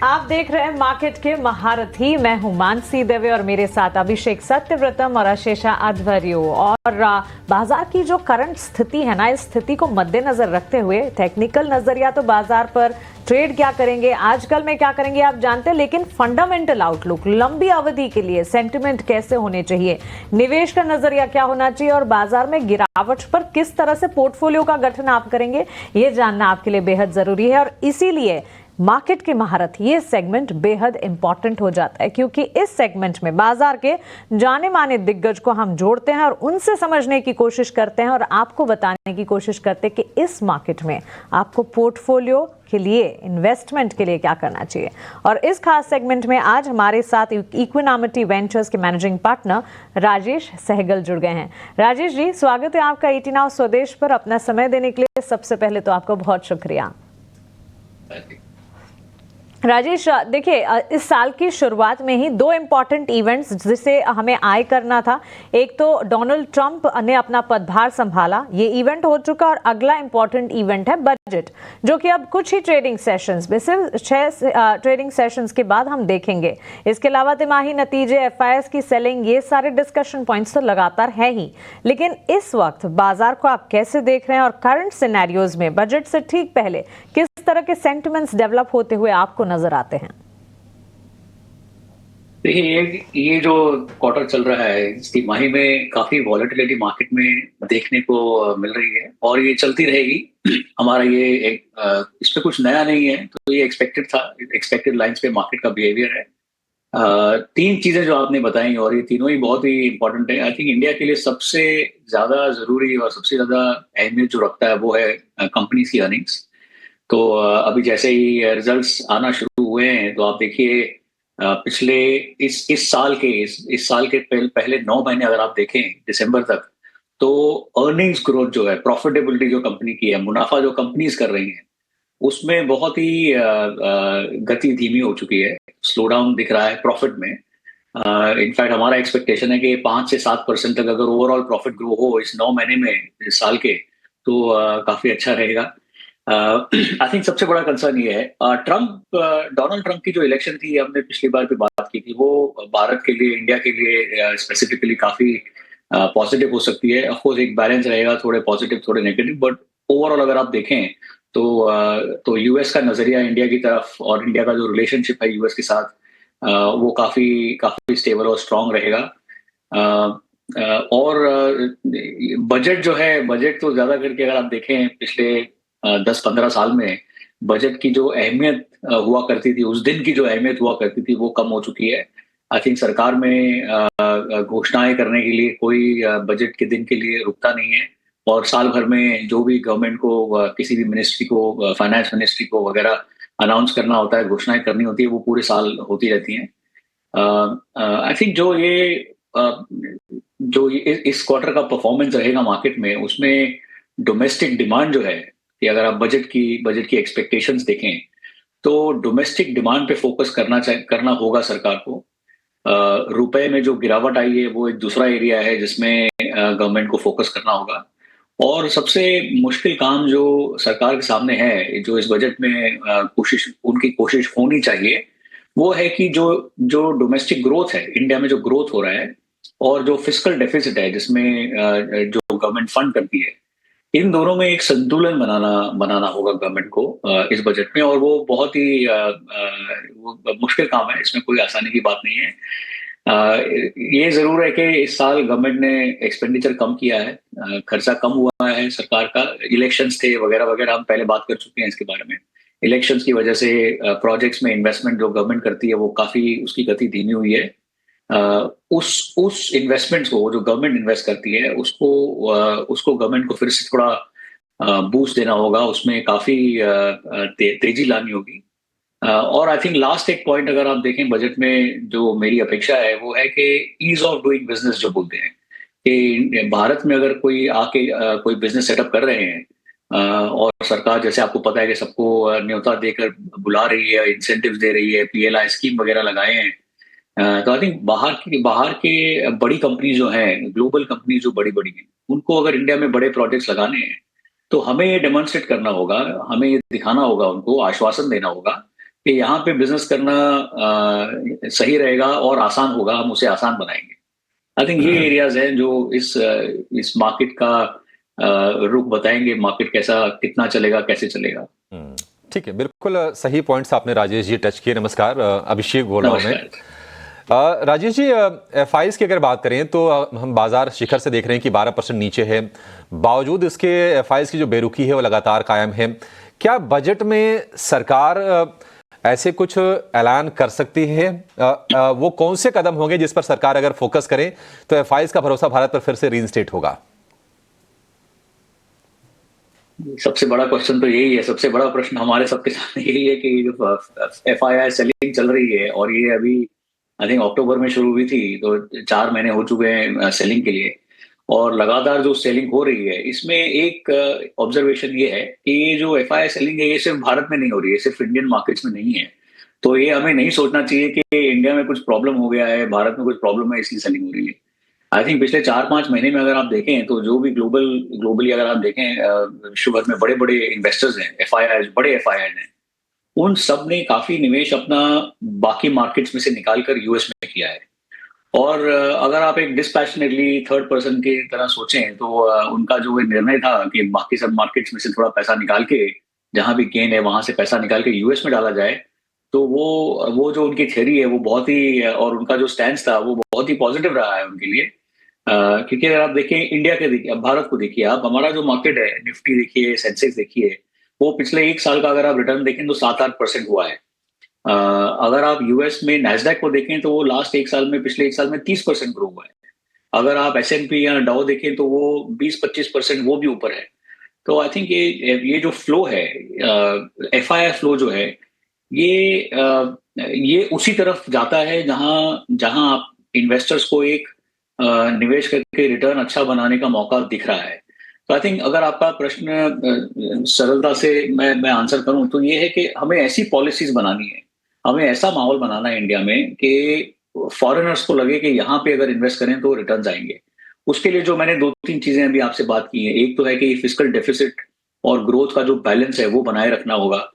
आप देख रहे हैं मार्केट के महारथी। मैं हूं मानसी दवे और मेरे साथ अभिषेक सत्यव्रतम और अशेषा आध्वर्यो। और बाजार की जो करंट स्थिति है ना, इस स्थिति को मद्देनजर रखते हुए टेक्निकल नजरिया तो बाजार पर ट्रेड क्या करेंगे, आजकल में क्या करेंगे आप जानते हैं, लेकिन फंडामेंटल आउटलुक, लंबी अवधि के लिए सेंटिमेंट कैसे होने चाहिए, निवेश का नजरिया क्या होना चाहिए और बाजार में गिरावट पर किस तरह से पोर्टफोलियो का गठन आप करेंगे, ये जानना आपके लिए बेहद जरूरी है। और इसीलिए मार्केट के महारथ ये सेगमेंट बेहद इंपॉर्टेंट हो जाता है, क्योंकि इस सेगमेंट में बाजार के जाने माने दिग्गज को हम जोड़ते हैं और उनसे समझने की कोशिश करते हैं और आपको बताने की कोशिश करते हैं कि इस मार्केट में आपको पोर्टफोलियो के लिए, इन्वेस्टमेंट के लिए क्या करना चाहिए। और इस खास सेगमेंट में आज हमारे साथ इक्विनामिटी वेंचर्स के मैनेजिंग पार्टनर राजेश सहगल जुड़ गए हैं। राजेश जी, स्वागत है आपका 18 नाउ स्वदेश पर। अपना समय देने के लिए सबसे पहले तो आपका बहुत शुक्रिया। राजेश, देखिए, इस साल की शुरुआत में ही दो इम्पॉर्टेंट इवेंट्स जिसे हमें आय करना था। एक तो डोनाल्ड ट्रंप ने अपना पदभार संभाला, ये इवेंट हो चुका, और अगला इम्पॉर्टेंट इवेंट है बजट, जो कि अब कुछ ही ट्रेडिंग सेशंस में, सिर्फ 6 ट्रेडिंग सेशंस के बाद हम देखेंगे। इसके अलावा तिमाही नतीजे, एफआईएस की सेलिंग, ये सारे डिस्कशन पॉइंट्स तो लगातार है ही। लेकिन इस वक्त बाजार को आप कैसे देख रहे हैं और करंट सिनेरियोज में बजट से ठीक पहले किस तरह के सेंटिमेंट्स डेवलप होते हुए आपको नजर आते हैं? देखिए, ये जो क्वार्टर चल रहा है, इस तिमाही में काफी वॉलेटिलिटी मार्केट में देखने को मिल रही है और ये चलती रहेगी। हमारा ये इसमें कुछ नया नहीं है, तो ये एक्सपेक्टेड था, एक्सपेक्टेड लाइंस पे मार्केट का बिहेवियर है। तीन चीजें जो आपने बताई और ये तीनों ही बहुत ही इंपॉर्टेंट है। आई थिंक इंडिया के लिए सबसे ज्यादा जरूरी और सबसे ज्यादा अहमियत जो रखता है वो है कंपनी की अर्निंग्स। तो अभी जैसे ही रिजल्ट्स आना शुरू हुए हैं, तो आप देखिए पिछले इस साल के इस साल के पहले 9 महीने अगर आप देखें दिसंबर तक, तो अर्निंग्स ग्रोथ जो है, प्रॉफिटेबिलिटी जो कंपनी की है, मुनाफा जो कंपनीज कर रही हैं, उसमें बहुत ही गति धीमी हो चुकी है। स्लो डाउन दिख रहा है प्रॉफिट में। इनफैक्ट हमारा एक्सपेक्टेशन है कि 5 से 7% तक अगर ओवरऑल प्रॉफिट ग्रो हो इस 9 महीने में, इस साल के, तो काफी अच्छा रहेगा। आई थिंक सबसे बड़ा कंसर्न ये है, डोनाल्ड ट्रंप की जो इलेक्शन थी, हमने पिछली बार भी बात की थी, वो भारत के लिए, इंडिया के लिए स्पेसिफिकली काफी पॉजिटिव हो सकती है। ऑफकोर्स एक बैलेंस रहेगा, थोड़े पॉजिटिव थोड़े नेगेटिव, बट ओवरऑल अगर आप देखें तो यूएस का नजरिया इंडिया की तरफ और इंडिया का जो रिलेशनशिप है यूएस के साथ, वो काफी काफी स्टेबल और स्ट्रांग रहेगा। और बजट जो है, बजट तो ज्यादा करके अगर आप देखें पिछले 10-15 साल में बजट की जो अहमियत हुआ करती थी, उस दिन की जो अहमियत हुआ करती थी, वो कम हो चुकी है। आई थिंक सरकार में घोषणाएं करने के लिए कोई बजट के दिन के लिए रुकता नहीं है, और साल भर में जो भी गवर्नमेंट को किसी भी मिनिस्ट्री को, फाइनेंस मिनिस्ट्री को वगैरह अनाउंस करना होता है, घोषणाएं करनी होती है, वो पूरे साल होती रहती हैं। आई थिंक इस क्वार्टर का परफॉर्मेंस रहेगा मार्केट में, उसमें डोमेस्टिक डिमांड जो है, कि अगर आप बजट की एक्सपेक्टेशंस देखें, तो डोमेस्टिक डिमांड पे फोकस करना होगा सरकार को। रुपए में जो गिरावट आई है, वो एक दूसरा एरिया है जिसमें गवर्नमेंट को फोकस करना होगा। और सबसे मुश्किल काम जो सरकार के सामने है, जो इस बजट में उनकी कोशिश होनी चाहिए, वो है कि जो जो डोमेस्टिक ग्रोथ है, इंडिया में जो ग्रोथ हो रहा है, और जो फिस्कल डेफिसिट है, जिसमें जो गवर्नमेंट फंड करती है, इन दोनों में एक संतुलन बनाना होगा गवर्नमेंट को इस बजट में। और वो बहुत ही वो मुश्किल काम है, इसमें कोई आसानी की बात नहीं है। ये जरूर है कि इस साल गवर्नमेंट ने एक्सपेंडिचर कम किया है, खर्चा कम हुआ है सरकार का। इलेक्शंस थे वगैरह वगैरह, हम पहले बात कर चुके हैं इसके बारे में। इलेक्शंस की वजह से प्रोजेक्ट्स में इन्वेस्टमेंट जो गवर्नमेंट करती है, वो काफी, उसकी गति धीमी हुई है। उस इन्वेस्टमेंट्स को, जो गवर्नमेंट इन्वेस्ट करती है, उसको गवर्नमेंट को फिर से थोड़ा बूस्ट देना होगा, उसमें काफी तेजी लानी होगी। और आई थिंक लास्ट एक पॉइंट अगर आप देखें बजट में, जो मेरी अपेक्षा है, वो है कि ईज ऑफ डूइंग बिजनेस जो बोलते हैं, कि भारत में अगर कोई आके कोई बिजनेस सेटअप कर रहे हैं, और सरकार, जैसे आपको पता है कि सबको न्योता देकर बुला रही है, इंसेंटिव्स दे रही है, पीएलआई स्कीम वगैरह लगाए हैं, तो आई थिंक बाहर के बड़ी कंपनी जो हैं, ग्लोबल कंपनी जो बड़ी बड़ी हैं, उनको अगर इंडिया में बड़े प्रोजेक्ट्स लगाने हैं, तो हमें ये डेमोन्स्ट्रेट करना होगा, हमें ये दिखाना होगा, उनको आश्वासन देना होगा कि यहाँ पे बिजनेस करना सही रहेगा और आसान होगा, हम उसे आसान बनाएंगे। आई थिंक ये एरियाज हैं जो इस मार्केट का रुख बताएंगे, मार्केट कैसा कितना चलेगा, कैसे चलेगा। हम्म, ठीक है, बिल्कुल सही पॉइंट्स आपने राजेश जी टच किए। नमस्कार, अभिषेक बोल रहा हूँ मैं। नमस्कार। राजेश जी, एफआईज की अगर बात करें तो हम बाजार शिखर से देख रहे हैं कि 12% नीचे है। बावजूद इसके एफआईज की जो बेरुखी है वो लगातार कायम है। क्या बजट में सरकार ऐसे कुछ ऐलान कर सकती है? वो कौन से कदम होंगे जिस पर सरकार अगर फोकस करे तो एफआईज का भरोसा भारत पर फिर से रीइंस्टेट होगा? सबसे बड़ा क्वेश्चन तो यही है, सबसे बड़ा प्रश्न हमारे सबके सामने यही है कि जो एफआईआई सेलिंग चल रही है, और ये अभी आई थिंक अक्टूबर में शुरू हुई थी, तो 4 महीने हो चुके हैं सेलिंग के लिए। और लगातार जो सेलिंग हो रही है, इसमें एक ऑब्जर्वेशन ये है कि ये जो एफआईआई सेलिंग है, ये सिर्फ भारत में नहीं हो रही है, सिर्फ इंडियन मार्केट्स में नहीं है। तो ये हमें नहीं सोचना चाहिए कि इंडिया में कुछ प्रॉब्लम हो गया है, भारत में कुछ प्रॉब्लम है इसलिए सेलिंग हो रही है। आई थिंक पिछले 4-5 महीने में अगर आप देखें तो जो भी ग्लोबली अगर आप देखें, शुगर में बड़े बड़े इन्वेस्टर्स हैं, एफआईआई बड़े एफआईआई हैं, उन सब ने काफी निवेश अपना बाकी मार्केट्स में से निकाल कर यूएस में किया है। और अगर आप एक डिस्पैशनेटली थर्ड पर्सन की तरह सोचें तो उनका जो ये निर्णय था कि बाकी सब मार्केट्स में से थोड़ा पैसा निकाल के, जहां भी गेन है वहां से पैसा निकाल के यूएस में डाला जाए, तो वो जो उनकी थ्योरी है वो बहुत ही, और उनका जो स्टैंड था वो बहुत ही पॉजिटिव रहा है उनके लिए। क्योंकि अगर आप देखें इंडिया के, देखिए अब भारत को देखिए आप, हमारा जो मार्केट है, निफ्टी देखिए, सेंसेक्स देखिए, वो पिछले 1 साल का अगर आप रिटर्न देखें तो 7-8% हुआ है। अगर आप यूएस में नैस्डैक को देखें तो वो लास्ट 1 साल में, पिछले 1 साल में 30% ग्रो हुआ है। अगर आप एसएनपी या डाउ देखें तो वो 20-25% वो भी ऊपर है। तो आई थिंक ये जो फ्लो है, एफआईआई फ्लो जो है, ये उसी तरफ जाता है जहां जहां आप इन्वेस्टर्स को एक निवेश करके रिटर्न अच्छा बनाने का मौका दिख रहा है। तो आई थिंक अगर आपका प्रश्न सरलता से मैं आंसर करूं तो ये है कि हमें ऐसी पॉलिसीज बनानी है, हमें ऐसा माहौल बनाना है इंडिया में कि फॉरेनर्स को लगे कि यहाँ पे अगर इन्वेस्ट करें तो रिटर्न आएंगे। उसके लिए जो मैंने 2-3 चीजें अभी आपसे बात की हैं, एक तो है कि फिस्कल डेफिसिट और ग्रोथ का जो बैलेंस है वो बनाए रखना होगा।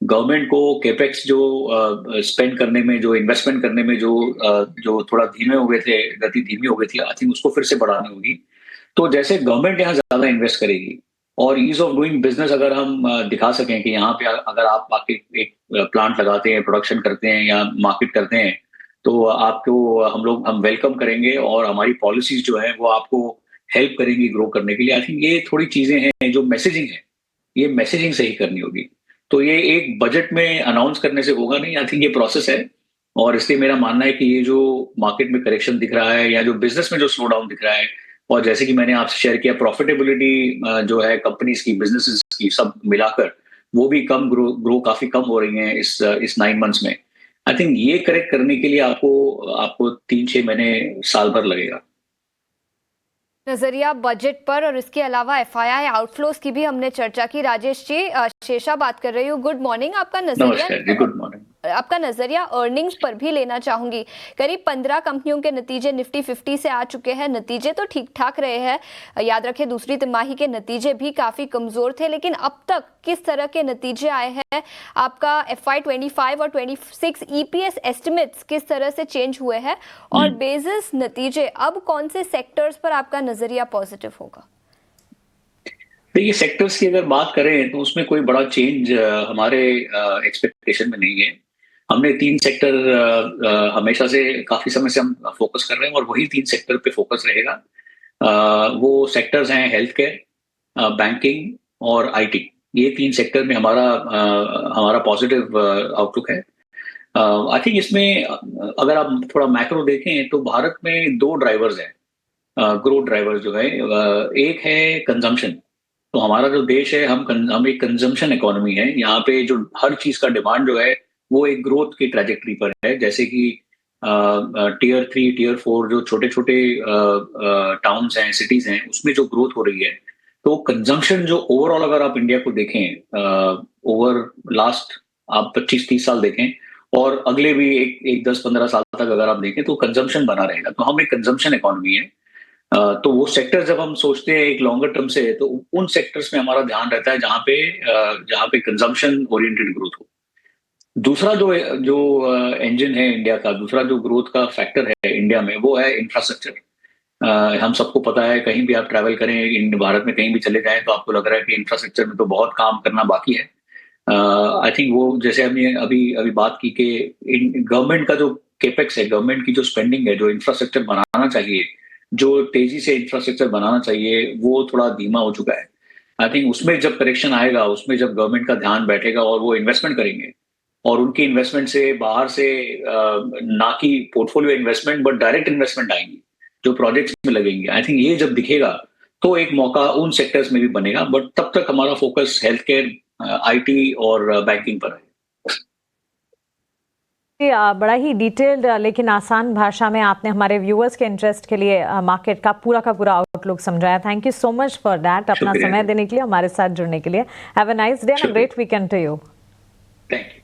गवर्नमेंट को कैपेक्स जो स्पेंड करने में, जो इन्वेस्टमेंट करने में जो थोड़ा धीमे हो गए थे, गति धीमी हो गई थी, आई थिंक उसको फिर से बढ़ानी होगी। तो जैसे गवर्नमेंट यहाँ ज्यादा इन्वेस्ट करेगी और ईज ऑफ डूइंग बिजनेस अगर हम दिखा सकें कि यहाँ पे अगर आप आके एक प्लांट लगाते हैं, प्रोडक्शन करते हैं या मार्केट करते हैं, तो आपको हम वेलकम करेंगे और हमारी पॉलिसीज जो है वो आपको हेल्प करेंगी ग्रो करने के लिए। आई थिंक ये थोड़ी चीजें हैं, जो मैसेजिंग है, ये मैसेजिंग सही करनी होगी। तो ये एक बजट में अनाउंस करने से होगा नहीं, आई थिंक ये प्रोसेस है। और इसलिए मेरा मानना है कि ये जो मार्केट में करेक्शन दिख रहा है या जो बिजनेस में जो स्लो डाउन दिख रहा है, और जैसे कि मैंने आपसे शेयर किया, प्रॉफिटेबिलिटी जो है कंपनीज की, बिजनेसेस की, सब मिलाकर वो भी कम ग्रो काफी कम हो रही हैं इस 9 मंथ्स में। आई थिंक ये करेक्ट करने के लिए आपको आपको 3-6 महीने, साल भर लगेगा। नजरिया बजट पर और इसके अलावा एफआईआई आउटफ्लोज की भी हमने चर्चा की। राजेश जी, शेषा बात कर रही हूँ, गुड मॉर्निंग। आपका नजरिया, नमस्कार जी, गुड मॉर्निंग। आपका नजरिया अर्निंग्स पर भी लेना चाहूंगी। करीब 15 कंपनियों के नतीजे निफ्टी 50 से आ चुके हैं। नतीजे तो ठीक ठाक रहे हैं, याद रखें दूसरी तिमाही के नतीजे भी काफी कमजोर थे, लेकिन अब तक किस तरह के नतीजे आए हैं? आपका FY 25 और 26 EPS एस्टिमेट्स किस तरह से चेंज हुए हैं, और बेसिस नतीजे अब कौन से सेक्टर्स पर आपका नजरिया पॉजिटिव होगा? देखिए, सेक्टर्स की अगर बात करें तो उसमें कोई बड़ा चेंज हमारे एक्सपेक्टेशन में नहीं है। हमने 3 सेक्टर हमेशा से, काफी समय से हम फोकस कर रहे हैं और वही 3 सेक्टर पे फोकस रहेगा। वो सेक्टर्स हैं हेल्थ केयर, बैंकिंग और आईटी। ये 3 सेक्टर में हमारा पॉजिटिव आउटलुक है। आई थिंक इसमें अगर आप थोड़ा मैक्रो देखें तो भारत में 2 ड्राइवर्स हैं, ग्रोथ ड्राइवर्स जो है। एक है कंजम्पशन। तो हमारा जो देश है, हम एक कंजम्पशन इकोनॉमी है। यहाँ पे जो हर चीज का डिमांड जो है वो एक ग्रोथ की ट्रैजेक्टरी पर है। जैसे कि टियर 3, टियर 4 जो छोटे छोटे टाउन्स हैं, सिटीज हैं, उसमें जो ग्रोथ हो रही है, तो कंजम्पशन जो ओवरऑल अगर आप इंडिया को देखें, ओवर लास्ट आप 25-30 साल देखें और अगले भी एक 10-15 साल तक अगर आप देखें, तो कंजम्पशन बना रहेगा। तो हम एक कंजम्पशन इकोनॉमी है। तो वो सेक्टर जब हम सोचते हैं एक लॉन्गर टर्म से, तो उन सेक्टर्स में हमारा ध्यान रहता है जहाँ पे कंजम्पशन ओरिएंटेड ग्रोथ हो। दूसरा जो जो इंजन है इंडिया का, दूसरा जो ग्रोथ का फैक्टर है इंडिया में, वो है इंफ्रास्ट्रक्चर। हम सबको पता है, कहीं भी आप ट्रैवल करें भारत में कहीं भी चले जाएं तो आपको लग रहा है कि इंफ्रास्ट्रक्चर में तो बहुत काम करना बाकी है। आई थिंक वो जैसे हमने अभी अभी बात की कि गवर्नमेंट का जो केपेक्स है, गवर्नमेंट की जो स्पेंडिंग है, जो इंफ्रास्ट्रक्चर बनाना चाहिए, जो तेजी से इंफ्रास्ट्रक्चर बनाना चाहिए, वो थोड़ा धीमा हो चुका है। आई थिंक उसमें जब करेक्शन आएगा, उसमें जब गवर्नमेंट का ध्यान बैठेगा और वो इन्वेस्टमेंट करेंगे, और उनकी इन्वेस्टमेंट से बाहर से ना कि portfolio investment but direct investment आएंगी जो प्रोजेक्ट्स में लगेंगे। आई थिंक ये जब दिखेगा तो एक मौका उन सेक्टर्स में भी बनेगा, बट तब तक हमारा फोकस हेल्थ केयर, आईटी और बैंकिंग पर है। बड़ा ही डिटेल्ड लेकिन आसान भाषा में आपने हमारे व्यूअर्स के इंटरेस्ट के लिए मार्केट का पूरा आउटलुक समझाया। Thank you so much for that, अपना समय देने के लिए, हमारे साथ जुड़ने के लिए। Have a nice day and a great weekend to you. Thank you.